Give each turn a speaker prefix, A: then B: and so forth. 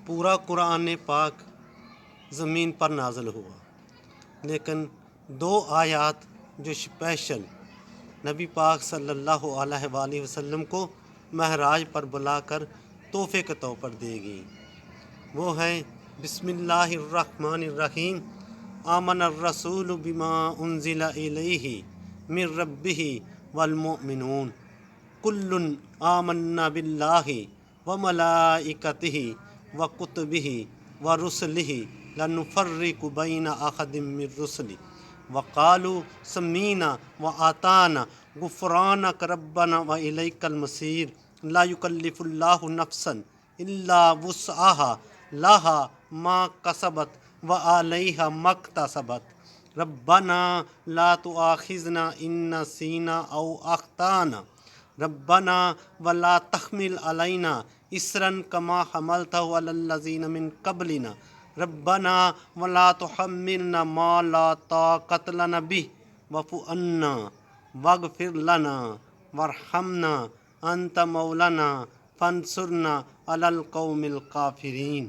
A: پورا قرآن پاک زمین پر نازل ہوا، لیکن 2 آیات جو اسپیشل نبی پاک صلی اللہ علیہ وآلہ وسلم کو معراج پر بلا کر تحفے کے طور پر دی گئی، وہ ہیں بسم اللہ الرحمن الرحیم، آمن الرسول بما انزل الیہ من ربہ والمؤمنون کل آمنا باللہ وملائکتہ وکتبہ ورسلہ لا نفرق بین احد من رسلہ وقالوا سمیعنا وأطعنا غفرانک ربنا وإلیک المصیر لا یکلف اللہ نفسا الا وسعها لها ما کسبت وعلیہا ما اکتسبت ربنا لا تؤاخذنا ان نسینا او اخطأنا ربنا ولا تحمل علینا اصرا کما حملته علی الذین من قبلنا ربنا ولا تحملنا ما لا طاقت لنا به واعف عنا واغفر لنا وارحمنا انت مولانا فانصرنا علی القوم الکافرین۔